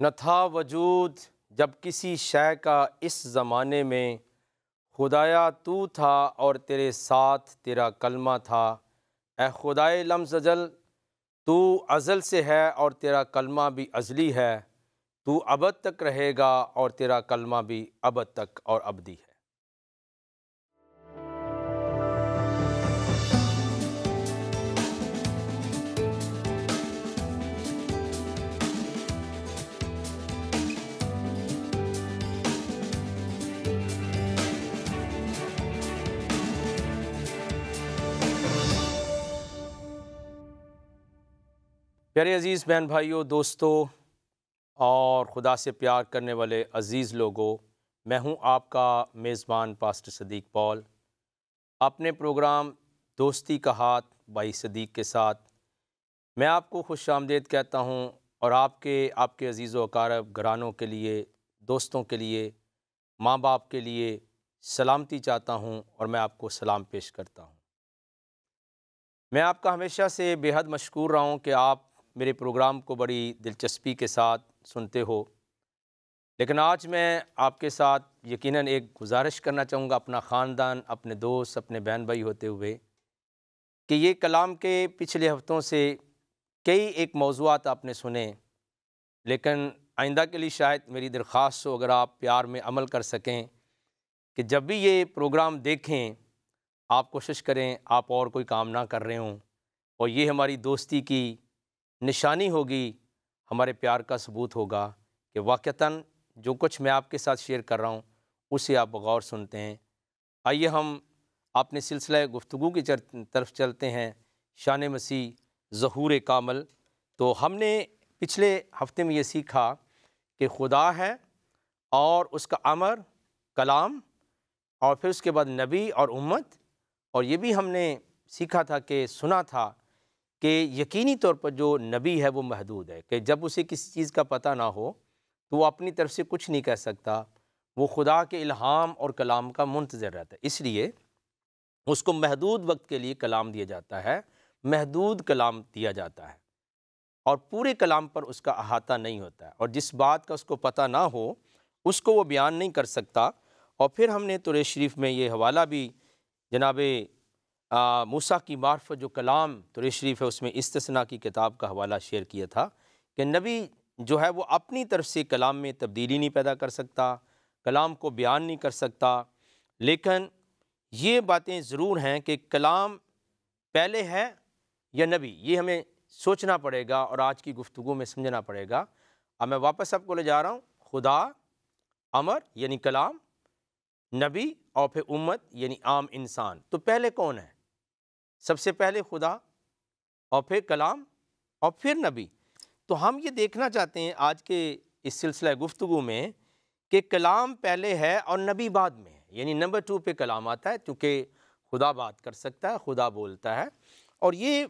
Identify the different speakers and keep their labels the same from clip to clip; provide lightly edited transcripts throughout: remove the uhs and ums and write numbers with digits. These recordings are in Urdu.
Speaker 1: نہ تھا وجود جب کسی شے کا اس زمانے میں، خدایا تو تھا اور تیرے ساتھ تیرا کلمہ تھا۔ اے خدائے لم ازل، تو ازل سے ہے اور تیرا کلمہ بھی ازلی ہے۔ تو ابد تک رہے گا اور تیرا کلمہ بھی ابد تک اور ابدی ہے۔ پیارے عزیز بہن بھائیوں، دوستو اور خدا سے پیار کرنے والے عزیز لوگوں، میں ہوں آپ کا میزبان پاسٹر صدیق پال، اپنے پروگرام دوستی کا ہاتھ بھائی صدیق کے ساتھ میں آپ کو خوش آمدید کہتا ہوں، اور آپ کے عزیز و اقارب گھرانوں کے لیے، دوستوں کے لیے، ماں باپ کے لیے سلامتی چاہتا ہوں، اور میں آپ کو سلام پیش کرتا ہوں۔ میں آپ کا ہمیشہ سے بے حد مشکور رہا ہوں کہ آپ میرے پروگرام کو بڑی دلچسپی کے ساتھ سنتے ہو، لیکن آج میں آپ کے ساتھ یقیناً ایک گزارش کرنا چاہوں گا، اپنا خاندان، اپنے دوست، اپنے بہن بھائی ہوتے ہوئے، کہ یہ کلام کے پچھلے ہفتوں سے کئی ایک موضوعات آپ نے سنے، لیکن آئندہ کے لیے شاید میری درخواست ہو، اگر آپ پیار میں عمل کر سکیں کہ جب بھی یہ پروگرام دیکھیں آپ کوشش کریں آپ اور کوئی کام نہ کر رہے ہوں، اور یہ ہماری دوستی کی نشانی ہوگی، ہمارے پیار کا ثبوت ہوگا کہ واقعتاً جو کچھ میں آپ کے ساتھ شیئر کر رہا ہوں اسے آپ بغور سنتے ہیں۔ آئیے ہم اپنے سلسلہ گفتگو کی طرف چلتے ہیں، شان مسیح ظہور کامل۔ تو ہم نے پچھلے ہفتے میں یہ سیکھا کہ خدا ہے اور اس کا امر، کلام، اور پھر اس کے بعد نبی اور امت، اور یہ بھی ہم نے سیکھا تھا کہ سنا تھا کہ یقینی طور پر جو نبی ہے وہ محدود ہے، کہ جب اسے کسی چیز کا پتہ نہ ہو تو وہ اپنی طرف سے کچھ نہیں کہہ سکتا، وہ خدا کے الہام اور کلام کا منتظر رہتا ہے، اس لیے اس کو محدود وقت کے لیے کلام دیا جاتا ہے، محدود کلام دیا جاتا ہے، اور پورے کلام پر اس کا احاطہ نہیں ہوتا ہے، اور جس بات کا اس کو پتہ نہ ہو اس کو وہ بیان نہیں کر سکتا۔ اور پھر ہم نے تورات شریف میں یہ حوالہ بھی جناب موسیٰ کی معرفت جو کلام تورات شریف ہے اس میں استثناء کی کتاب کا حوالہ شیئر کیا تھا، کہ نبی جو ہے وہ اپنی طرف سے کلام میں تبدیلی نہیں پیدا کر سکتا، کلام کو بیان نہیں کر سکتا، لیکن یہ باتیں ضرور ہیں کہ کلام پہلے ہے یا نبی، یہ ہمیں سوچنا پڑے گا اور آج کی گفتگو میں سمجھنا پڑے گا۔ اب میں واپس آپ کو لے جا رہا ہوں، خدا، امر یعنی کلام، نبی، اور پھر امت یعنی عام انسان۔ تو پہلے کون ہے؟ سب سے پہلے خدا، اور پھر کلام، اور پھر نبی۔ تو ہم یہ دیکھنا چاہتے ہیں آج کے اس سلسلہ گفتگو میں کہ کلام پہلے ہے اور نبی بعد میں ہے، یعنی نمبر 2 پہ کلام آتا ہے، کیونکہ خدا بات کر سکتا ہے، خدا بولتا ہے۔ اور یہ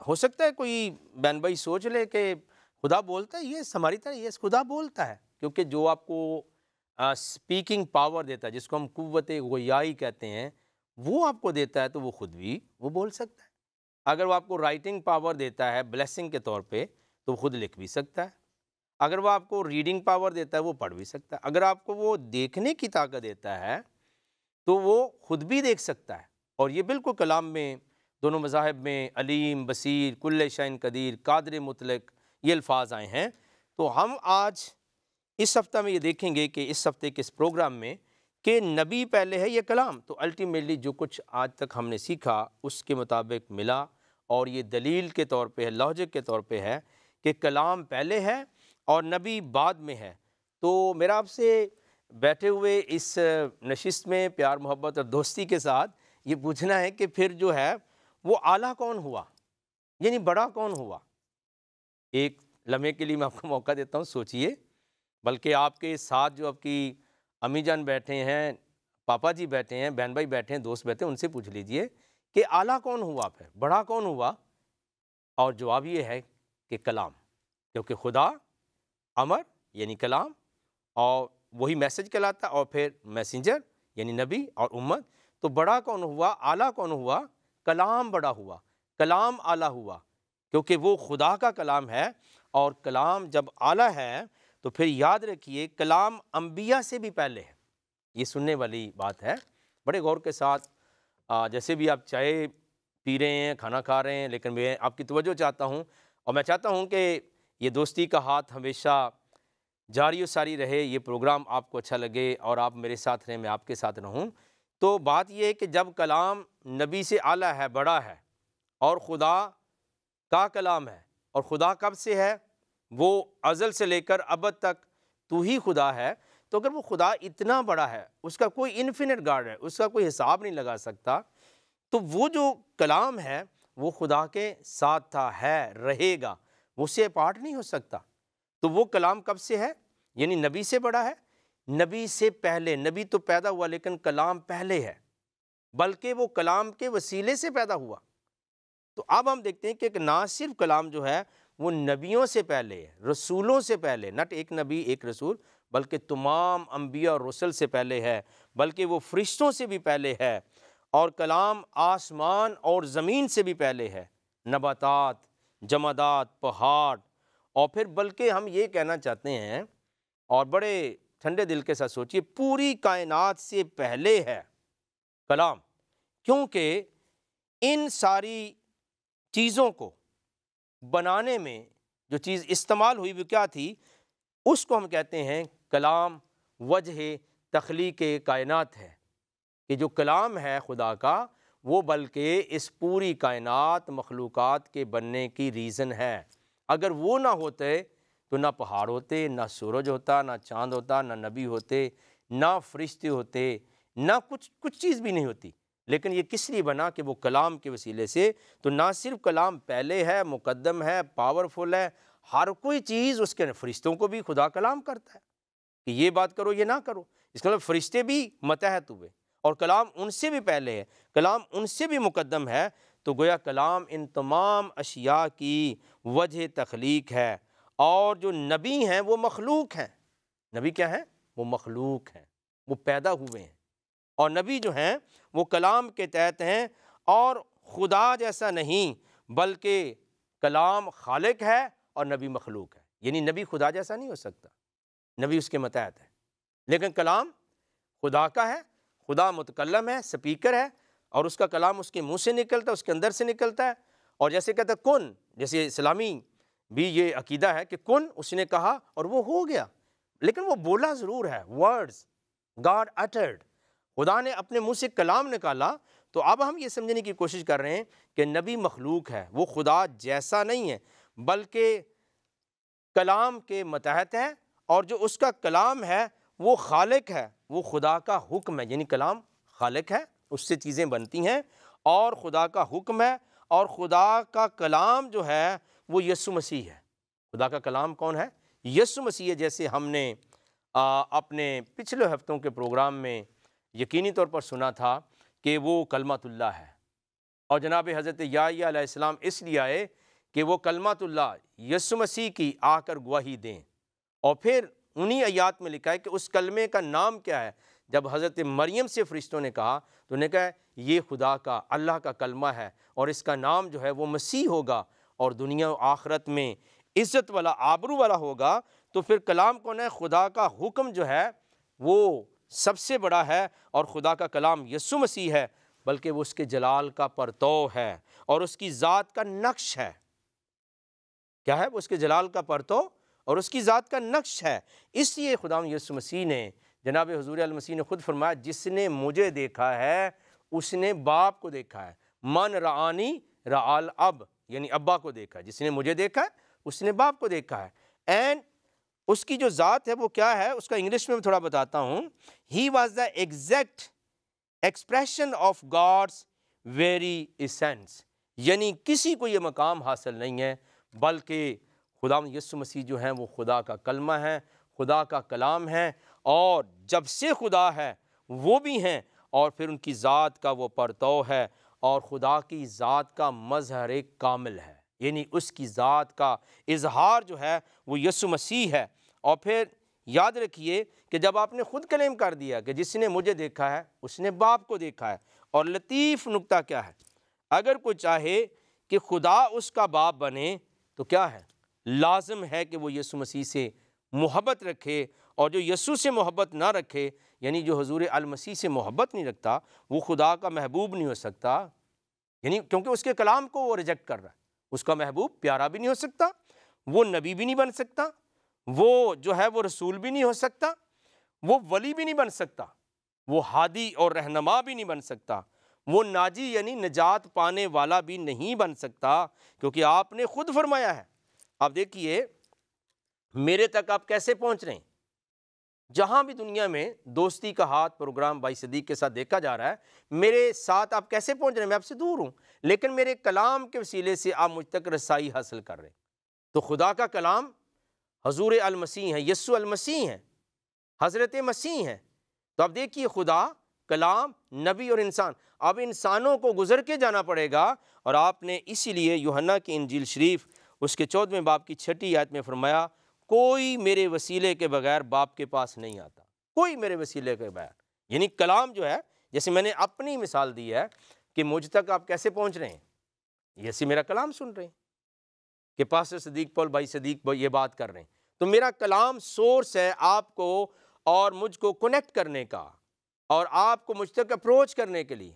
Speaker 1: ہو سکتا ہے کوئی بہن بھائی سوچ لے کہ خدا بولتا ہے، یہ ہماری طرح یہ خدا بولتا ہے، کیونکہ جو آپ کو سپیکنگ پاور دیتا ہے، جس کو ہم قوت گویائی کہتے ہیں، وہ آپ کو دیتا ہے، تو وہ خود بھی وہ بول سکتا ہے۔ اگر وہ آپ کو رائٹنگ پاور دیتا ہے بلیسنگ کے طور پہ، تو وہ خود لکھ بھی سکتا ہے۔ اگر وہ آپ کو ریڈنگ پاور دیتا ہے، وہ پڑھ بھی سکتا ہے۔ اگر آپ کو وہ دیکھنے کی طاقت دیتا ہے تو وہ خود بھی دیکھ سکتا ہے۔ اور یہ بالکل کلام میں دونوں مذاہب میں علیم، بصیر، کل شیء قدیر، قادر مطلق، یہ الفاظ آئے ہیں۔ تو ہم آج اس ہفتہ میں یہ دیکھیں گے کہ اس ہفتے کے اس پروگرام میں کہ نبی پہلے ہے یا کلام۔ تو الٹیمیٹلی جو کچھ آج تک ہم نے سیکھا اس کے مطابق ملا، اور یہ دلیل کے طور پہ ہے، لاجک کے طور پہ ہے کہ کلام پہلے ہے اور نبی بعد میں ہے۔ تو میرا آپ سے بیٹھے ہوئے اس نشست میں پیار محبت اور دوستی کے ساتھ یہ پوچھنا ہے کہ پھر جو ہے وہ اعلیٰ کون ہوا، یعنی بڑا کون ہوا؟ ایک لمحے کے لیے میں آپ کو موقع دیتا ہوں، سوچئے، بلکہ آپ کے ساتھ جو آپ کی امی جان بیٹھے ہیں، پاپا جی بیٹھے ہیں، بہن بھائی بیٹھے ہیں، دوست بیٹھے ہیں، ان سے پوچھ لیجئے کہ اعلیٰ کون ہوا، پھر بڑا کون ہوا؟ اور جواب یہ ہے کہ کلام، کیونکہ خدا، امر یعنی کلام، اور وہی میسج کہلاتا، اور پھر میسنجر یعنی نبی، اور امت۔ تو بڑا کون ہوا، اعلیٰ کون ہوا؟ کلام بڑا ہوا، کلام اعلیٰ ہوا، کیونکہ وہ خدا کا کلام ہے، اور کلام جب اعلیٰ ہے تو پھر یاد رکھیے کلام انبیاء سے بھی پہلے ہے۔ یہ سننے والی بات ہے، بڑے غور کے ساتھ جیسے بھی آپ چائے پی رہے ہیں، کھانا کھا رہے ہیں، لیکن میں آپ کی توجہ چاہتا ہوں، اور میں چاہتا ہوں کہ یہ دوستی کا ہاتھ ہمیشہ جاری و ساری رہے، یہ پروگرام آپ کو اچھا لگے اور آپ میرے ساتھ رہیں، میں آپ کے ساتھ رہوں۔ تو بات یہ ہے کہ جب کلام نبی سے اعلیٰ ہے، بڑا ہے، اور خدا کا کلام ہے، اور خدا کب سے ہے؟ وہ ازل سے لے کر ابد تک تو ہی خدا ہے۔ تو اگر وہ خدا اتنا بڑا ہے، اس کا کوئی انفینٹ گاڈ ہے، اس کا کوئی حساب نہیں لگا سکتا، تو وہ جو کلام ہے وہ خدا کے ساتھ تھا، ہے، رہے گا، وہ اس سے پارٹ نہیں ہو سکتا۔ تو وہ کلام کب سے ہے؟ یعنی نبی سے بڑا ہے، نبی سے پہلے۔ نبی تو پیدا ہوا لیکن کلام پہلے ہے، بلکہ وہ کلام کے وسیلے سے پیدا ہوا۔ تو اب ہم دیکھتے ہیں کہ نہ صرف کلام جو ہے وہ نبیوں سے پہلے ہے، رسولوں سے پہلے، نٹ ایک نبی ایک رسول، بلکہ تمام انبیاء اور رسل سے پہلے ہے، بلکہ وہ فرشتوں سے بھی پہلے ہے، اور کلام آسمان اور زمین سے بھی پہلے ہے، نباتات، جمادات، پہاڑ، اور پھر بلکہ ہم یہ کہنا چاہتے ہیں، اور بڑے ٹھنڈے دل کے ساتھ سوچئے، پوری کائنات سے پہلے ہے کلام، کیونکہ ان ساری چیزوں کو بنانے میں جو چیز استعمال ہوئی وہ کیا تھی؟ اس کو ہم کہتے ہیں کلام، وجہ تخلیق کائنات ہے، کہ جو کلام ہے خدا کا وہ بلکہ اس پوری کائنات مخلوقات کے بننے کی ریزن ہے۔ اگر وہ نہ ہوتے تو نہ پہاڑ ہوتے، نہ سورج ہوتا، نہ چاند ہوتا، نہ نبی ہوتے، نہ فرشتے ہوتے، نہ کچھ چیز بھی نہیں ہوتی۔ لیکن یہ کس لیے بنا؟ کہ وہ کلام کے وسیلے سے۔ تو نہ صرف کلام پہلے ہے، مقدم ہے، پاورفل ہے، ہر کوئی چیز اس کے، فرشتوں کو بھی خدا کلام کرتا ہے کہ یہ بات کرو، یہ نہ کرو، اس کا مطلب فرشتے بھی متحد ہوئے، اور کلام ان سے بھی پہلے ہے، کلام ان سے بھی مقدم ہے۔ تو گویا کلام ان تمام اشیاء کی وجہ تخلیق ہے، اور جو نبی ہیں وہ مخلوق ہیں۔ نبی کیا ہیں؟ وہ مخلوق ہیں، وہ پیدا ہوئے ہیں، اور نبی جو ہیں وہ کلام کے تحت ہیں، اور خدا جیسا نہیں، بلکہ کلام خالق ہے اور نبی مخلوق ہے۔ یعنی نبی خدا جیسا نہیں ہو سکتا، نبی اس کے متحد ہے، لیکن کلام خدا کا ہے، خدا متکلم ہے، سپیکر ہے، اور اس کا کلام اس کے منہ سے نکلتا ہے، اس کے اندر سے نکلتا ہے، اور جیسے کہتا ہے کن، جیسے اسلامی بھی یہ عقیدہ ہے کہ کن، اس نے کہا اور وہ ہو گیا، لیکن وہ بولا ضرور ہے، ورڈز گاڈ اٹرڈ، خدا نے اپنے منہ سے کلام نکالا۔ تو اب ہم یہ سمجھنے کی کوشش کر رہے ہیں کہ نبی مخلوق ہے، وہ خدا جیسا نہیں ہے، بلکہ کلام کے متحد ہے، اور جو اس کا کلام ہے وہ خالق ہے، وہ خدا کا حکم ہے۔ یعنی کلام خالق ہے، اس سے چیزیں بنتی ہیں، اور خدا کا حکم ہے، اور خدا کا کلام جو ہے وہ یسوع مسیح ہے۔ خدا کا کلام کون ہے؟ یسوع مسیح ہے، جیسے ہم نے اپنے پچھلے ہفتوں کے پروگرام میں یقینی طور پر سنا تھا کہ وہ کلمۃ اللہ ہے، اور جناب حضرت یحییٰ علیہ السلام اس لیے آئے کہ وہ کلمۃ اللہ یسوع مسیح کی آ کر گواہی دیں، اور پھر انہی آیات میں لکھا ہے کہ اس کلمے کا نام کیا ہے۔ جب حضرت مریم سے فرشتوں نے کہا تو انہوں نے کہا یہ خدا کا، اللہ کا کلمہ ہے، اور اس کا نام جو ہے وہ مسیح ہوگا، اور دنیا و آخرت میں عزت والا، آبرو والا ہوگا۔ تو پھر کلام کون ہے؟ خدا کا حکم جو ہے وہ سب سے بڑا ہے، اور خدا کا کلام یسوع مسیح ہے، بلکہ وہ اس کے جلال کا پرتو ہے، اور اس کی ذات کا نقش ہے۔ کیا ہے؟ وہ اس کے جلال کا پرتو اور اس کی ذات کا نقش ہے۔ اس لیے خداوند یسوع مسیح نے، جناب حضور علیہ المسیح نے خود فرمایا، جس نے مجھے دیکھا ہے اس نے باپ کو دیکھا ہے، من رآنی رآ الاب، یعنی ابا کو دیکھا ہے، جس نے مجھے دیکھا ہے اس نے باپ کو دیکھا ہے۔ اینڈ اس کی جو ذات ہے وہ کیا ہے؟ اس کا انگلش میں تھوڑا بتاتا ہوں۔ He was the exact expression of God's very essence, یعنی کسی کو یہ مقام حاصل نہیں ہے، بلکہ خداوند یسوع مسیح جو ہیں وہ خدا کا کلمہ ہے، خدا کا کلام ہے، اور جب سے خدا ہے وہ بھی ہیں، اور پھر ان کی ذات کا وہ پرتو ہے، اور خدا کی ذات کا مظہر کامل ہے، یعنی اس کی ذات کا اظہار جو ہے وہ یسوع مسیح ہے۔ اور پھر یاد رکھیے کہ جب آپ نے خود کلیم کر دیا کہ جس نے مجھے دیکھا ہے اس نے باپ کو دیکھا ہے، اور لطیف نکتہ کیا ہے؟ اگر کوئی چاہے کہ خدا اس کا باپ بنے تو کیا ہے؟ لازم ہے کہ وہ یسوع مسیح سے محبت رکھے اور جو یسوع سے محبت نہ رکھے، یعنی جو حضور المسیح سے محبت نہیں رکھتا، وہ خدا کا محبوب نہیں ہو سکتا، یعنی کیونکہ اس کے کلام کو وہ ریجیکٹ کر رہا ہے۔ اس کا محبوب پیارا بھی نہیں ہو سکتا، وہ نبی بھی نہیں بن سکتا، وہ جو ہے وہ رسول بھی نہیں ہو سکتا، وہ ولی بھی نہیں بن سکتا، وہ ہادی اور رہنما بھی نہیں بن سکتا، وہ ناجی یعنی نجات پانے والا بھی نہیں بن سکتا، کیونکہ آپ نے خود فرمایا ہے۔ آپ دیکھیے میرے تک آپ کیسے پہنچ رہے ہیں؟ جہاں بھی دنیا میں دوستی کا ہاتھ پروگرام بھائی صدیق کے ساتھ دیکھا جا رہا ہے، میرے ساتھ آپ کیسے پہنچ رہے ہیں؟ میں آپ سے دور ہوں، لیکن میرے کلام کے وسیلے سے آپ مجھ تک رسائی حاصل کر رہے ہیں۔ تو خدا کا کلام حضور المسیح ہے، یسوع المسیح ہے، حضرت مسیح ہے۔ تو اب دیکھیے خدا، کلام، نبی اور انسان، اب انسانوں کو گزر کے جانا پڑے گا، اور آپ نے اسی لیے یوحنا کی انجیل شریف اس کے 14ویں باب کی 6 آیت میں فرمایا، کوئی میرے وسیلے کے بغیر باپ کے پاس نہیں آتا، کوئی میرے وسیلے کے بغیر۔ یعنی کلام جو ہے، جیسے میں نے اپنی مثال دی ہے کہ مجھ تک آپ کیسے پہنچ رہے ہیں، جیسے میرا کلام سن رہے ہیں کہ پاسٹر صدیق پال بھائی صدیق یہ بات کر رہے ہیں، تو میرا کلام سورس ہے آپ کو اور مجھ کو کنیکٹ کرنے کا، اور آپ کو مجھ تک اپروچ کرنے کے لیے۔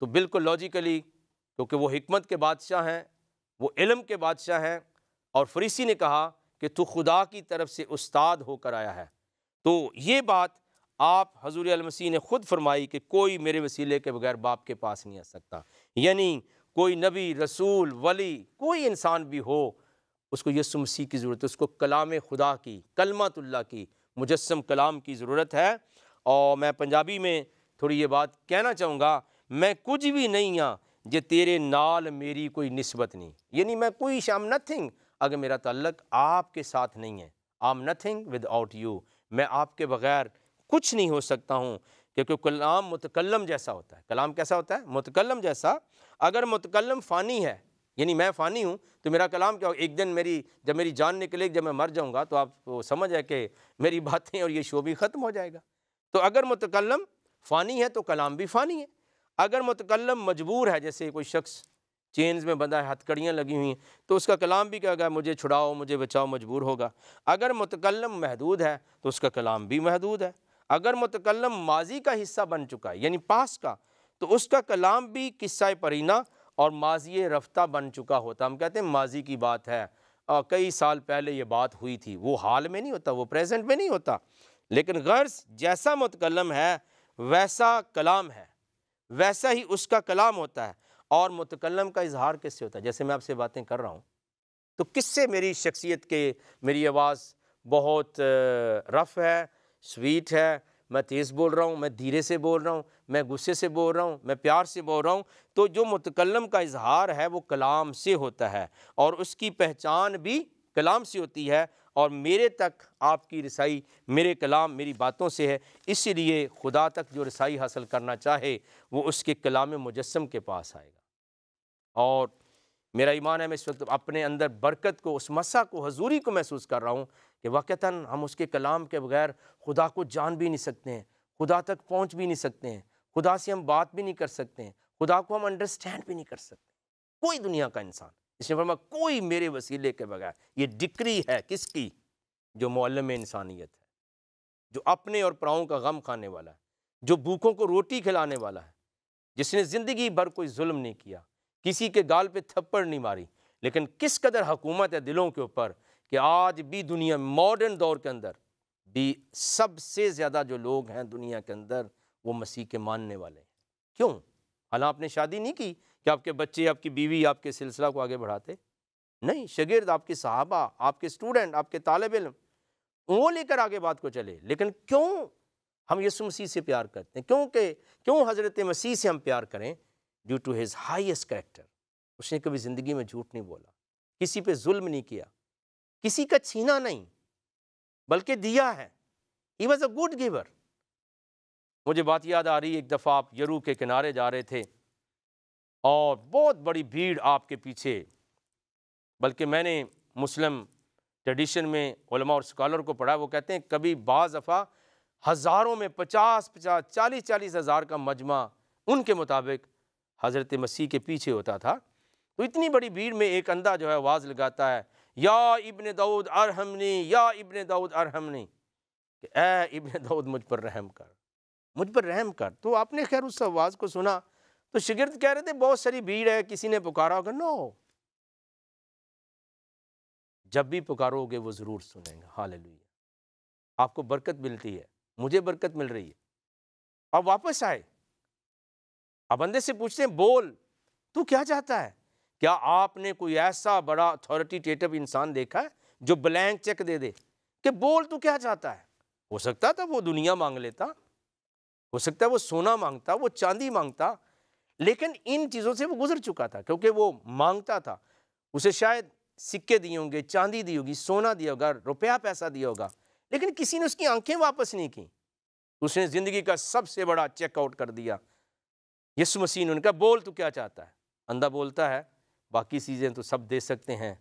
Speaker 1: تو بالکل لاجیکلی، کیونکہ وہ حکمت کے بادشاہ ہیں، وہ علم کے بادشاہ ہیں، اور فریسی نے کہا کہ تو خدا کی طرف سے استاد ہو کر آیا ہے۔ تو یہ بات آپ حضور المسیح نے خود فرمائی کہ کوئی میرے وسیلے کے بغیر باپ کے پاس نہیں آ سکتا، یعنی کوئی نبی، رسول، ولی، کوئی انسان بھی ہو، اس کو یسوع مسیح کی ضرورت ہے، اس کو کلام خدا کی، کلمات اللہ کی، مجسم کلام کی ضرورت ہے۔ اور میں پنجابی میں تھوڑی یہ بات کہنا چاہوں گا، میں کچھ بھی نہیں ہاں جے تیرے نال میری کوئی نسبت نہیں، یعنی میں کوئی I'm nothing اگر میرا تعلق آپ کے ساتھ نہیں ہے۔ I'm nothing without you، میں آپ کے بغیر کچھ نہیں ہو سکتا ہوں، کیونکہ کلام متکلم جیسا ہوتا ہے۔ کلام کیسا ہوتا ہے؟ متکلم جیسا۔ اگر متکلم فانی ہے، یعنی میں فانی ہوں، تو میرا کلام کیا ہو؟ ایک دن جب میری جان نکلے، جب میں مر جاؤں گا، تو آپ کو سمجھ ہے کہ میری باتیں اور یہ شو بھی ختم ہو جائے گا۔ تو اگر متکلم فانی ہے تو کلام بھی فانی ہے۔ اگر متکلم مجبور ہے، جیسے کوئی شخص چینز میں بندھا ہے، ہتھ کڑیاں لگی ہوئی ہیں، تو اس کا کلام بھی کہے گا مجھے چھڑاؤ، مجھے بچاؤ، مجبور ہوگا۔ اگر متکلم محدود ہے تو اس کا کلام بھی محدود ہے۔ اگر متکلم ماضی کا حصہ بن چکا ہے، یعنی پاس کا، تو اس کا کلام بھی قصہ پرینہ اور ماضی رفتہ بن چکا ہوتا۔ ہم کہتے ہیں ماضی کی بات ہے، کئی سال پہلے یہ بات ہوئی تھی، وہ حال میں نہیں ہوتا، وہ پریزنٹ میں نہیں ہوتا۔ لیکن غرض جیسا متکلم ہے ویسا کلام ہے، ویسا ہی اس کا کلام ہوتا ہے۔ اور متکلم کا اظہار کس سے ہوتا ہے؟ جیسے میں آپ سے باتیں کر رہا ہوں، تو کس سے میری شخصیت کے، میری آواز بہت رف ہے، سویٹ ہے، میں تیز بول رہا ہوں، میں دھیرے سے بول رہا ہوں، میں غصے سے بول رہا ہوں، میں پیار سے بول رہا ہوں، تو جو متکلم کا اظہار ہے وہ کلام سے ہوتا ہے، اور اس کی پہچان بھی کلام سے ہوتی ہے، اور میرے تک آپ کی رسائی میرے کلام، میری باتوں سے ہے۔ اسی لیے خدا تک جو رسائی حاصل کرنا چاہے وہ اس کے کلام مجسم کے پاس آئے گا۔ اور میرا ایمان ہے میں اس وقت اپنے اندر برکت کو، اس مسا کو، حضوری کو محسوس کر رہا ہوں کہ واقعتاً ہم اس کے کلام کے بغیر خدا کو جان بھی نہیں سکتے ہیں، خدا تک پہنچ بھی نہیں سکتے ہیں، خدا سے ہم بات بھی نہیں کر سکتے ہیں، خدا کو ہم انڈرسٹینڈ بھی نہیں کر سکتے۔ کوئی دنیا کا انسان، اس نے فرمایا کوئی میرے وسیلے کے بغیر۔ یہ ڈکری ہے کس کی؟ جو معلم انسانیت ہے، جو اپنے اور پراؤں کا غم کھانے والا ہے، جو بھوکوں کو روٹی کھلانے والا ہے، جس نے زندگی بھر کوئی ظلم نہیں کیا، کسی کے گال پہ تھپڑ نہیں ماری، لیکن کس قدر حکومت ہے دلوں کے اوپر کہ آج بھی دنیا ماڈرن دور کے اندر بھی سب سے زیادہ جو لوگ ہیں دنیا کے اندر وہ مسیح کے ماننے والے ہیں۔ کیوں؟ حالانکہ آپ نے شادی نہیں کی کہ آپ کے بچے، آپ کی بیوی آپ کے سلسلہ کو آگے بڑھاتے؟ نہیں، شاگرد، آپ کے صحابہ، آپ کے اسٹوڈنٹ، آپ کے طالب علم، وہ لے کر آگے بات کو چلے۔ لیکن کیوں ہم یسوع مسیح سے پیار کرتے ہیں؟ کیوں حضرت مسیح سے ہم پیار کریں؟ Due to his highest character. اس نے کبھی زندگی میں جھوٹ نہیں بولا، کسی پہ ظلم نہیں کیا، کسی کا چھینا نہیں، بلکہ دیا ہے۔ He was a good giver. مجھے بات یاد آ رہی، ایک دفعہ آپ یرو کے کنارے جا رہے تھے اور بہت بڑی بھیڑ آپ کے پیچھے، بلکہ میں نے مسلم ٹریڈیشن میں علماء اور اسکالر کو پڑھا، وہ کہتے ہیں کبھی بعض دفعہ ہزاروں میں 40 ہزار کا مجمع ان کے مطابق حضرت مسیح کے پیچھے ہوتا تھا۔ تو اتنی بڑی بھیڑ میں ایک اندھا جو ہے آواز لگاتا ہے، یا ابن داؤد ارحمنی یا ابن داؤد ارحمنی، کہ اے ابن داؤد مجھ پر رحم کر، مجھ پر رحم کر۔ تو آپ نے خیر اس آواز کو سنا تو شاگرد کہہ رہے تھے بہت ساری بھیڑ ہے، کسی نے پکارا ہوگا۔ نو، جب بھی پکارو گے وہ ضرور سنیں گا۔ ہاللیلویہ، آپ کو برکت ملتی ہے، مجھے برکت مل رہی ہے۔ اب واپس آئے، اب بندے سے پوچھتے ہیں بول تو کیا چاہتا ہے؟ کیا آپ نے کوئی ایسا بڑا اتھارٹیٹیو انسان دیکھا ہے جو بلینک چیک دے دے کہ بول تو کیا چاہتا ہے؟ ہو سکتا تھا وہ دنیا مانگ لیتا، ہو سکتا ہے وہ سونا مانگتا، وہ چاندی مانگتا، لیکن ان چیزوں سے وہ گزر چکا تھا، کیونکہ وہ مانگتا تھا، اسے شاید سکے دیے ہوں گے، چاندی دی ہوگی، سونا دیا ہوگا، روپیہ پیسہ دیا ہوگا، لیکن کسی نے اس کی آنکھیں واپس نہیں کی۔ اس نے زندگی کا سب سے بڑا چیک آؤٹ کر دیا۔ یسوع مسیح نے ان کا بول تو کیا چاہتا ہے؟ اندھا بولتا ہے باقی چیزیں تو سب دے سکتے ہیں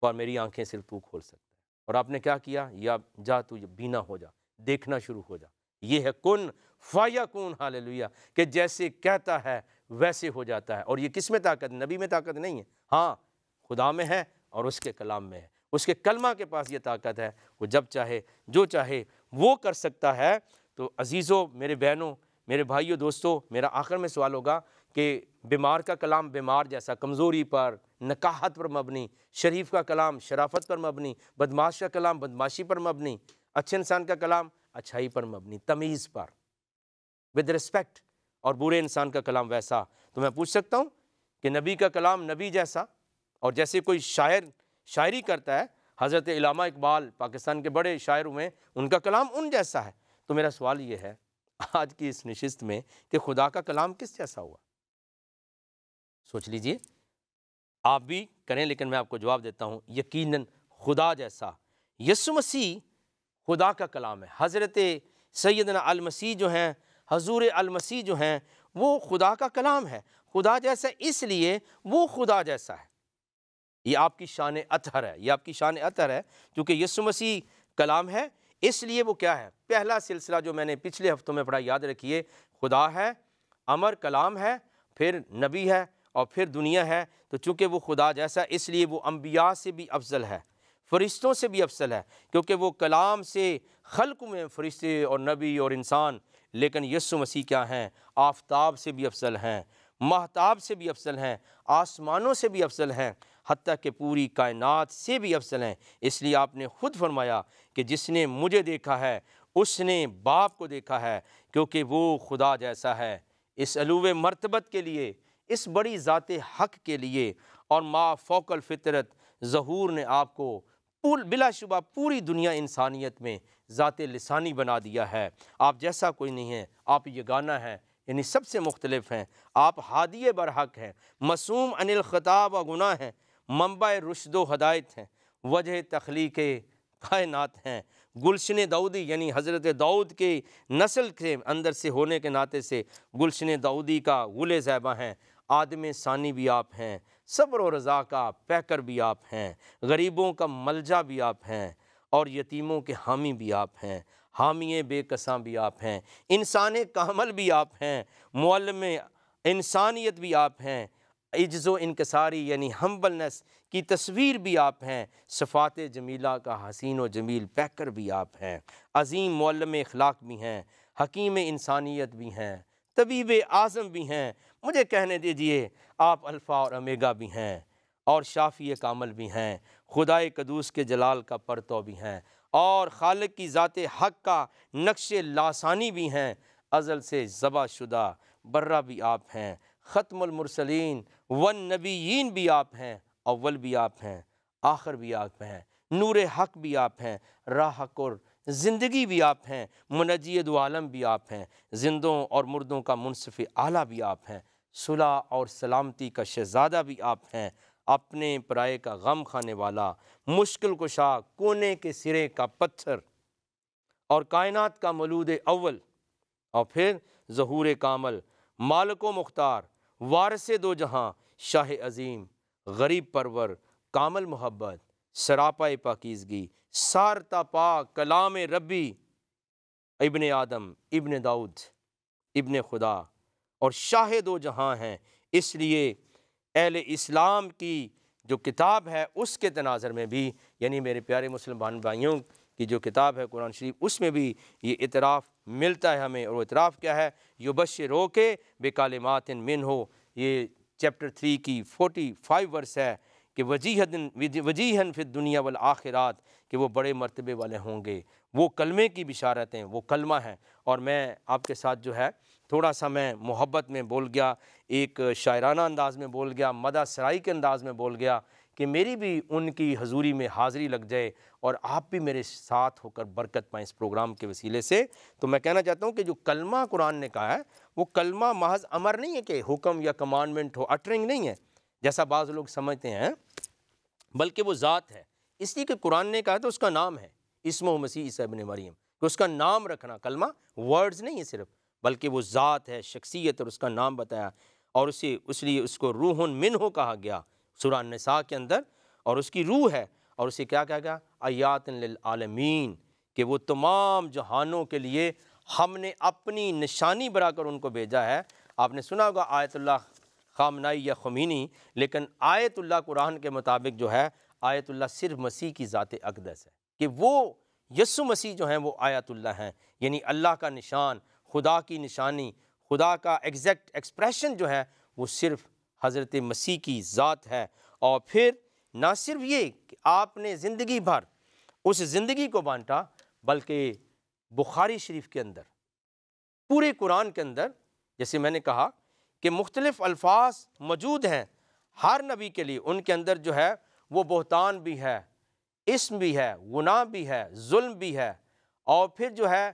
Speaker 1: پر میری آنکھیں صرف تو کھول سکتا ہے۔ اور آپ نے کیا کیا؟ یا جا تو بینا ہو جا، دیکھنا شروع ہو جا۔ یہ ہے کن فیکون، ہاللیلویہ، کہ جیسے کہتا ہے ویسے ہو جاتا ہے۔ اور یہ کس میں طاقت؟ نبی میں طاقت نہیں ہے، ہاں خدا میں ہے اور اس کے کلام میں ہے، اس کے کلمہ کے پاس یہ طاقت ہے، وہ جب چاہے جو چاہے وہ کر سکتا ہے۔ تو عزیزو، میرے بہنوں، میرے بھائیوں، دوستو، میرا آخر میں سوال ہوگا کہ بیمار کا کلام بیمار جیسا، کمزوری پر، نکاحت پر مبنی، شریف کا کلام شرافت پر مبنی، بدماش کا کلام بدماشی پر مبنی، اچھے انسان کا کلام اچھائی پر مبنی، تمیز پر، ود رسپیکٹ، اور برے انسان کا کلام ویسا۔ تو میں پوچھ سکتا ہوں کہ نبی کا کلام نبی جیسا، اور جیسے کوئی شاعر شاعری کرتا ہے، حضرت علامہ اقبال پاکستان کے بڑے شاعر ہوئے، ان کا کلام ان جیسا ہے۔ تو میرا سوال یہ ہے آج کی اس نشست میں کہ خدا کا کلام کس جیسا ہوا؟ سوچ لیجئے، آپ بھی کریں، لیکن میں آپ کو جواب دیتا ہوں، یقیناً خدا جیسا۔ یسوع مسیح خدا کا کلام ہے۔ حضرت سیدنا المسیح جو ہیں، حضور المسیح جو ہیں، وہ خدا کا کلام ہے۔ خدا جیسا اس لیے وہ خدا جیسا ہے۔ یہ آپ کی شان اطہر ہے، یہ آپ کی شان اطہر ہے، کیونکہ یسوع مسیح کلام ہے، اس لیے وہ کیا ہے؟ پہلا سلسلہ جو میں نے پچھلے ہفتوں میں پڑھا، یاد رکھیے، خدا ہے، امر کلام ہے، پھر نبی ہے، اور پھر دنیا ہے۔ تو چونکہ وہ خدا جیسا، اس لیے وہ انبیاء سے بھی افضل ہے، فرشتوں سے بھی افضل ہے، کیونکہ وہ کلام سے خلق میں فرشتے اور نبی اور انسان، لیکن یسوع مسیح کیا ہیں؟ آفتاب سے بھی افضل ہیں، مہتاب سے بھی افضل ہیں، آسمانوں سے بھی افضل ہیں، حتیٰ کہ پوری کائنات سے بھی افضل ہیں۔ اس لیے آپ نے خود فرمایا کہ جس نے مجھے دیکھا ہے اس نے باپ کو دیکھا ہے، کیونکہ وہ خدا جیسا ہے۔ اس علو مرتبت کے لیے، اس بڑی ذات حق کے لیے، اور ما فوق الفطرت ظہور نے آپ کو بلا شبہ پوری دنیا انسانیت میں ذات لسانی بنا دیا ہے۔ آپ جیسا کوئی نہیں ہے، آپ یگانہ ہیں، یعنی سب سے مختلف ہیں، آپ ہادی برحق ہیں، معصوم عن الخطا و گناہ ہیں، منبع رشد و ہدایت ہیں، وجہ تخلیق کائنات ہیں، گلشن داؤدی یعنی حضرت داؤد کے نسل کے اندر سے ہونے کے ناطے سے گلشن داؤدی کا گل زیبہ ہیں، آدم ثانی بھی آپ ہیں، صبر و رضا کا پیکر بھی آپ ہیں، غریبوں کا ملجا بھی آپ ہیں، اور یتیموں کے حامی بھی آپ ہیں، حامی بے کساں بھی آپ ہیں، انسان کامل بھی آپ ہیں، معلم انسانیت بھی آپ ہیں، عجز و انکساری یعنی ہمبلنس کی تصویر بھی آپ ہیں، صفات جمیلہ کا حسین و جمیل پیکر بھی آپ ہیں، عظیم معلم اخلاق بھی ہیں، حکیم انسانیت بھی ہیں، طبیب اعظم بھی ہیں۔ مجھے کہنے دیجئے آپ الفا اور امیگا بھی ہیں، اور شافی کامل بھی ہیں، خدائے قدوس کے جلال کا پرتو بھی ہیں، اور خالق کی ذات حق کا نقش لاسانی بھی ہیں، ازل سے ذبح شدہ برہ بھی آپ ہیں، ختم المرسلین والنبیین بھی آپ ہیں، اول بھی آپ ہیں، آخر بھی آپ ہیں، نور حق بھی آپ ہیں، راہ حق اور زندگی بھی آپ ہیں، منجی دو عالم بھی آپ ہیں، زندوں اور مردوں کا منصف اعلیٰ بھی آپ ہیں، صلح اور سلامتی کا شہزادہ بھی آپ ہیں، اپنے پرائے کا غم کھانے والا، مشکل کشا، کونے کے سرے کا پتھر، اور کائنات کا مولود اول، اور پھر ظہور کامل، مالک و مختار، وارث دو جہاں، شاہ عظیم، غریب پرور، کامل محبت، سراپا پاکیزگی، سارتا پاک، کلام ربی، ابن آدم، ابن داؤد، ابن خدا، اور شاہ دو جہاں ہیں۔ اس لیے اہل اسلام کی جو کتاب ہے اس کے تناظر میں بھی، یعنی میرے پیارے مسلمان بھائیوں کی جو کتاب ہے قرآن شریف، اس میں بھی یہ اعتراف ملتا ہے ہمیں۔ اور وہ اعتراف کیا ہے؟ یبشرو کے بکلمات منہ، یہ چیپٹر 3 کی 45 ورس ہے کہ وجیہن فی الدنیا والآخرات، کہ وہ بڑے مرتبے والے ہوں گے۔ وہ کلمے کی بشارتیں، وہ کلمہ ہیں۔ اور میں آپ کے ساتھ جو ہے تھوڑا سا میں محبت میں بول گیا، ایک شاعرانہ انداز میں بول گیا، مدح سرائی کے انداز میں بول گیا کہ میری بھی ان کی حضوری میں حاضری لگ جائے اور آپ بھی میرے ساتھ ہو کر برکت پائیں اس پروگرام کے وسیلے سے۔ تو میں کہنا چاہتا ہوں کہ جو کلمہ قرآن نے کہا ہے وہ کلمہ محض امر نہیں ہے کہ حکم یا کمانڈمنٹ ہو، اٹرنگ نہیں ہے جیسا بعض لوگ سمجھتے ہیں، بلکہ وہ ذات ہے۔ اس لیے کہ قرآن نے کہا تو اس کا نام ہے، اسمہ مسیح عیسیٰ ابن مریم، کہ اس کا نام رکھنا، کلمہ ورڈز نہیں ہے صرف، بلکہ وہ ذات ہے، شخصیت، اور اس کا نام بتایا، اور اس لیے اس کو روح منہ کہا گیا سورہ النساء کے اندر، اور اس کی روح ہے، اور اسے کیا کہا گیا؟ آیات للعالمین، کہ وہ تمام جہانوں کے لیے ہم نے اپنی نشانی بنا کر ان کو بھیجا ہے۔ آپ نے سنا ہوگا آیت اللہ خامنائی یا خمینی، لیکن آیت اللہ قرآن کے مطابق جو ہے آیت اللہ صرف مسیح کی ذات اقدس ہے، کہ وہ یسوع مسیح جو ہیں وہ آیت اللہ ہیں، یعنی اللہ کا نشان، خدا کی نشانی، خدا کا ایگزیکٹ ایکسپریشن جو ہے وہ صرف حضرت مسیح کی ذات ہے۔ اور پھر نہ صرف یہ کہ آپ نے زندگی بھر اس زندگی کو بانٹا، بلکہ بخاری شریف کے اندر، پورے قرآن کے اندر، جیسے میں نے کہا کہ مختلف الفاظ موجود ہیں ہر نبی کے لیے، ان کے اندر جو ہے وہ بہتان بھی ہے، اسم بھی ہے، گناہ بھی ہے، ظلم بھی ہے، اور پھر جو ہے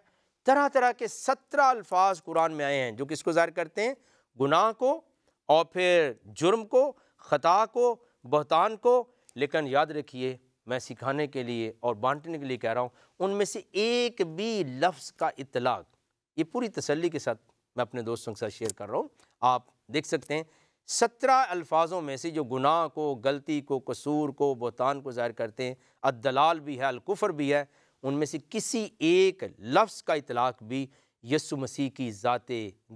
Speaker 1: طرح طرح کے 17 الفاظ قرآن میں آئے ہیں جو کس کو ظاہر کرتے ہیں؟ گناہ کو، اور پھر جرم کو، خطا کو، بہتان کو۔ لیکن یاد رکھیے، میں سکھانے کے لیے اور بانٹنے کے لیے کہہ رہا ہوں، ان میں سے ایک بھی لفظ کا اطلاق، یہ پوری تسلی کے ساتھ میں اپنے دوستوں کے ساتھ شیئر کر رہا ہوں، آپ دیکھ سکتے ہیں 17 الفاظوں میں سے جو گناہ کو، غلطی کو، قصور کو، بہتان کو ظاہر کرتے ہیں، الدلال بھی ہے، الکفر بھی ہے، ان میں سے کسی ایک لفظ کا اطلاق بھی یسوع مسیح کی ذات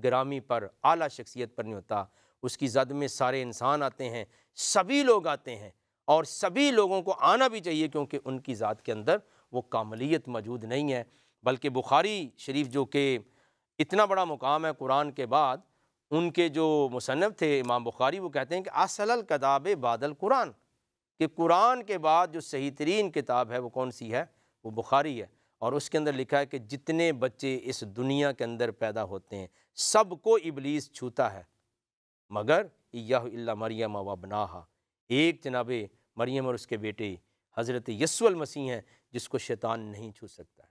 Speaker 1: گرامی پر، اعلیٰ شخصیت پر نہیں ہوتا۔ اس کی زد میں سارے انسان آتے ہیں، سبھی لوگ آتے ہیں، اور سبھی لوگوں کو آنا بھی چاہیے، کیونکہ ان کی ذات کے اندر وہ کاملیت موجود نہیں ہے۔ بلکہ بخاری شریف جو کہ اتنا بڑا مقام ہے قرآن کے بعد، ان کے جو مصنف تھے امام بخاری، وہ کہتے ہیں کہ اصل الکتاب بعد القرآن، کہ قرآن کے بعد جو صحیح ترین کتاب ہے وہ کون سی ہے؟ وہ بخاری ہے۔ اور اس کے اندر لکھا ہے کہ جتنے بچے اس دنیا کے اندر پیدا ہوتے ہیں سب کو ابلیس چھوتا ہے، مگر ایہ الا مریم و ابناہا، ایک جناب مریم اور اس کے بیٹے حضرت یسوع المسیح ہیں جس کو شیطان نہیں چھو سکتا ہے۔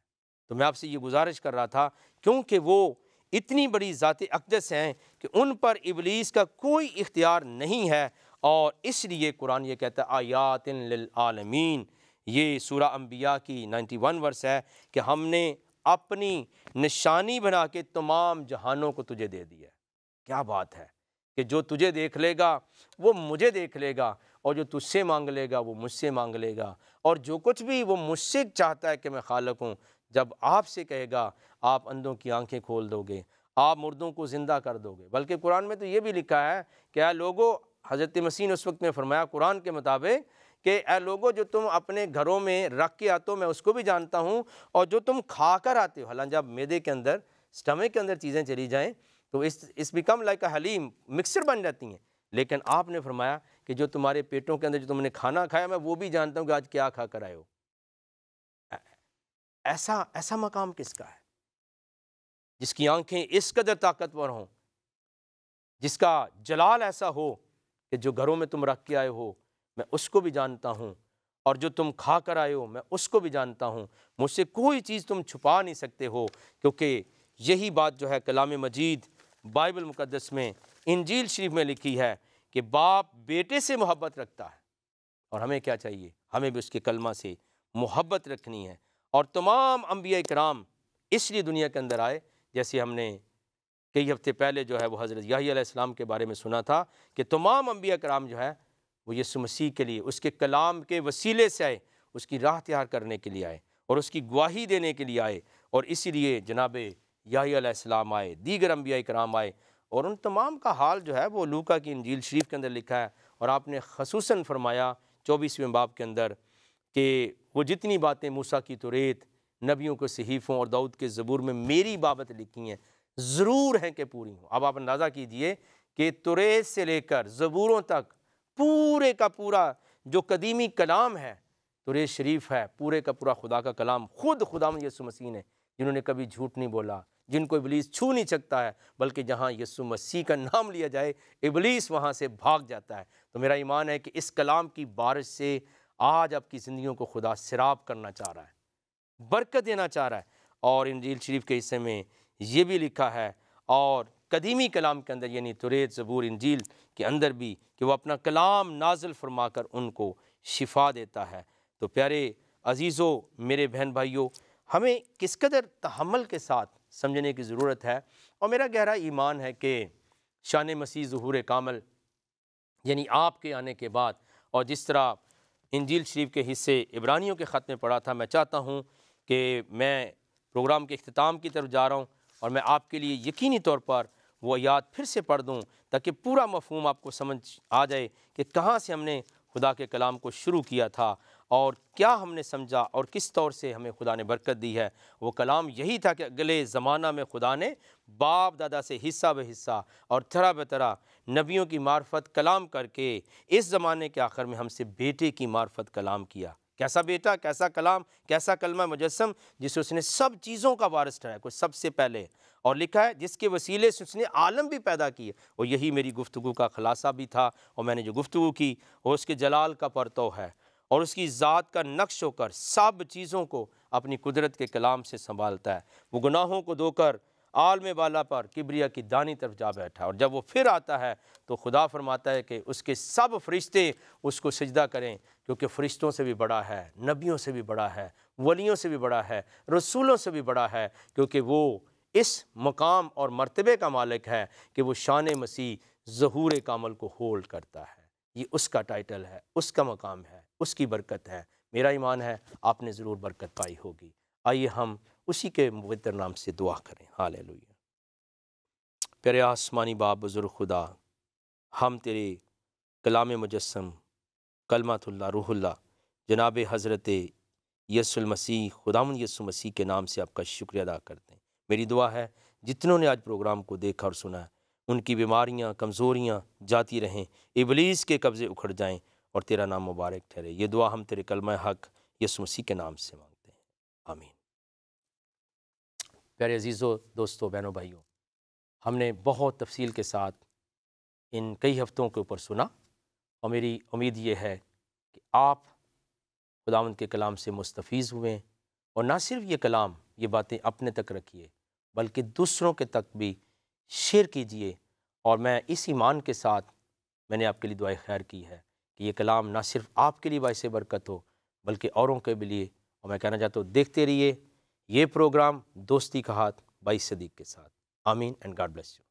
Speaker 1: تو میں آپ سے یہ گزارش کر رہا تھا، کیونکہ وہ اتنی بڑی ذات اقدس ہیں کہ ان پر ابلیس کا کوئی اختیار نہیں ہے، اور اس لیے قرآن یہ کہتا ہے آیات للعالمین، یہ سورہ انبیاء کی 91 ورس ہے کہ ہم نے اپنی نشانی بنا کے تمام جہانوں کو تجھے دے دیا ہے۔ کیا بات ہے کہ جو تجھے دیکھ لے گا وہ مجھے دیکھ لے گا، اور جو تجھ سے مانگ لے گا وہ مجھ سے مانگ لے گا، اور جو کچھ بھی وہ مجھ سے چاہتا ہے کہ میں خالق ہوں، جب آپ سے کہے گا آپ اندھوں کی آنکھیں کھول دو گے، آپ مردوں کو زندہ کر دو گے۔ بلکہ قرآن میں تو یہ بھی لکھا ہے کہ اے لوگو، حضرت مسیح نے اس وقت میں فرمایا قرآن کے مطابق کہ اے لوگو، جو تم اپنے گھروں میں رکھ کے آتے ہو میں اس کو بھی جانتا ہوں، اور جو تم کھا کر آتے ہو، حالانکہ جب معدے کے اندر، سٹمک کے اندر چیزیں چلی جائیں تو اس become like a haleem, mixer بن جاتی ہیں، لیکن آپ نے فرمایا کہ جو تمہارے پیٹوں کے اندر جو تم نے کھانا کھایا میں وہ بھی جانتا ہوں کہ آج کیا کھا کر آئے ہو۔ ایسا مقام کس کا ہے جس کی آنکھیں اس قدر طاقتور ہوں، جس کا جلال ایسا ہو کہ جو گھروں میں تم رکھ کے آئے ہو میں اس کو بھی جانتا ہوں، اور جو تم کھا کر آئے ہو میں اس کو بھی جانتا ہوں، مجھ سے کوئی چیز تم چھپا نہیں سکتے ہو۔ کیونکہ یہی بات جو ہے کلام مجید بائبل مقدس میں، انجیل شریف میں لکھی ہے کہ باپ بیٹے سے محبت رکھتا ہے، اور ہمیں کیا چاہیے؟ ہمیں بھی اس کے کلمہ سے محبت رکھنی ہے۔ اور تمام انبیاء کرام اس لیے دنیا کے اندر آئے، جیسے ہم نے کئی ہفتے پہلے جو ہے وہ حضرت یحییٰ علیہ السلام کے بارے میں سنا تھا کہ تمام انبیاء کرام جو ہے وہ یسوع مسیح کے لیے، اس کے کلام کے وسیلے سے آئے، اس کی راہ تیار کرنے کے لیے آئے، اور اس کی گواہی دینے کے لیے آئے، اور اسی لیے جناب یحییٰ علیہ السلام آئے، دیگر انبیاء کرام آئے، اور ان تمام کا حال جو ہے وہ لوکا کی انجیل شریف کے اندر لکھا ہے، اور آپ نے خصوصاً فرمایا 24ویں باب کے اندر کہ وہ جتنی باتیں موسیٰ کی توریت، نبیوں کے صحیفوں اور داؤد کے زبور میں میری بابت لکھی ہیں ضرور ہیں کہ پوری ہوں۔ اب آپ اندازہ کیجئے کہ توریت سے لے کر زبوروں تک پورے کا پورا جو قدیمی کلام ہے، توریت شریف ہے، پورے کا پورا خدا کا کلام، خود خداوند یسوع مسیح نے، جنہوں نے کبھی جھوٹ نہیں بولا، جن کو ابلیس چھو نہیں سکتا ہے، بلکہ جہاں یسوع مسیح کا نام لیا جائے ابلیس وہاں سے بھاگ جاتا ہے۔ تو میرا ایمان ہے کہ اس کلام کی بارش سے آج آپ کی زندگیوں کو خدا سیراب کرنا چاہ رہا ہے، برکت دینا چاہ رہا ہے۔ اور انجیل شریف کے حصے میں یہ بھی لکھا ہے، اور قدیمی کلام کے اندر یعنی توریت، زبور، انجیل کے اندر بھی، کہ وہ اپنا کلام نازل فرما کر ان کو شفا دیتا ہے۔ تو پیارے عزیزو، میرے بہن بھائیو، ہمیں کس قدر تحمل کے ساتھ سمجھنے کی ضرورت ہے، اور میرا گہرا ایمان ہے کہ شان مسیح ظہور کامل یعنی آپ کے آنے کے بعد، اور جس طرح انجیل شریف کے حصے عبرانیوں کے خط میں پڑھا تھا، میں چاہتا ہوں کہ میں پروگرام کے اختتام کی طرف جا رہا ہوں، اور میں آپ کے لیے یقینی طور پر وہ یاد پھر سے پڑھ دوں تاکہ پورا مفہوم آپ کو سمجھ آ جائے کہ کہاں سے ہم نے خدا کے کلام کو شروع کیا تھا اور کیا ہم نے سمجھا اور کس طور سے ہمیں خدا نے برکت دی ہے۔ وہ کلام یہی تھا کہ اگلے زمانہ میں خدا نے باپ دادا سے حصہ بہ حصہ اور طرح بطرح نبیوں کی معرفت کلام کر کے اس زمانے کے آخر میں ہم سے بیٹے کی معرفت کلام کیا۔ کیسا بیٹا، کیسا کلام، کیسا کلمہ مجسم، جسے اس نے سب چیزوں کا وارث ٹھہرایا، کوئی سب سے پہلے، اور لکھا ہے جس کے وسیلے سے اس نے عالم بھی پیدا کیے۔ اور یہی میری گفتگو کا خلاصہ بھی تھا، اور میں نے جو گفتگو کی وہ اس کے جلال کا پرتو ہے، اور اس کی ذات کا نقش ہو کر سب چیزوں کو اپنی قدرت کے کلام سے سنبھالتا ہے۔ وہ گناہوں کو دھو کر عالم بالا پر کبریا کی دانی طرف جا بیٹھا، اور جب وہ پھر آتا ہے تو خدا فرماتا ہے کہ اس کے سب فرشتے اس کو سجدہ کریں، کیونکہ فرشتوں سے بھی بڑا ہے، نبیوں سے بھی بڑا ہے، ولیوں سے بھی بڑا ہے، رسولوں سے بھی بڑا ہے، کیونکہ وہ اس مقام اور مرتبے کا مالک ہے کہ وہ شان مسیح ظہور کامل کو ہولڈ کرتا ہے۔ یہ اس کا ٹائٹل ہے، اس کا مقام ہے، اس کی برکت ہے۔ میرا ایمان ہے آپ نے ضرور برکت پائی ہوگی۔ آئیے ہم اسی کے مقدس نام سے دعا کریں۔ ہاللیلویہ۔ پیارے آسمانی باپ بزرگ خدا، ہم تیرے کلام مجسم، کلمۃ اللہ، روح اللہ، جناب حضرت یسوع المسیح، خداوند یسوع مسیح کے نام سے آپ کا شکریہ ادا کرتے ہیں۔ میری دعا ہے جتنوں نے آج پروگرام کو دیکھا اور سنا ہے، ان کی بیماریاں، کمزوریاں جاتی رہیں، ابلیس کے قبضے اکھڑ جائیں، اور تیرا نام مبارک ٹھہرے۔ یہ دعا ہم تیرے کلمہ حق یسوع مسیح کے نام سے مانگتے ہیں، آمین۔ پیارے عزیزو، دوستو، بہنوں، بھائیوں، ہم نے بہت تفصیل کے ساتھ ان کئی ہفتوں کے اوپر سنا، اور میری امید یہ ہے کہ آپ خداوند کے کلام سے مستفیض ہوئے، اور نہ صرف یہ کلام، یہ باتیں اپنے تک رکھیے، بلکہ دوسروں کے تک بھی شیئر کیجئے۔ اور میں اس ایمان کے ساتھ میں نے آپ کے لیے دعائے خیر کی ہے کہ یہ کلام نہ صرف آپ کے لیے باعث برکت ہو، بلکہ اوروں کے بھی لیے۔ اور میں کہنا چاہتا ہوں، دیکھتے رہیے یہ پروگرام دوستی کا ہاتھ بائی صدیق کے ساتھ۔ آمین اینڈ گاڈ بلیس یو۔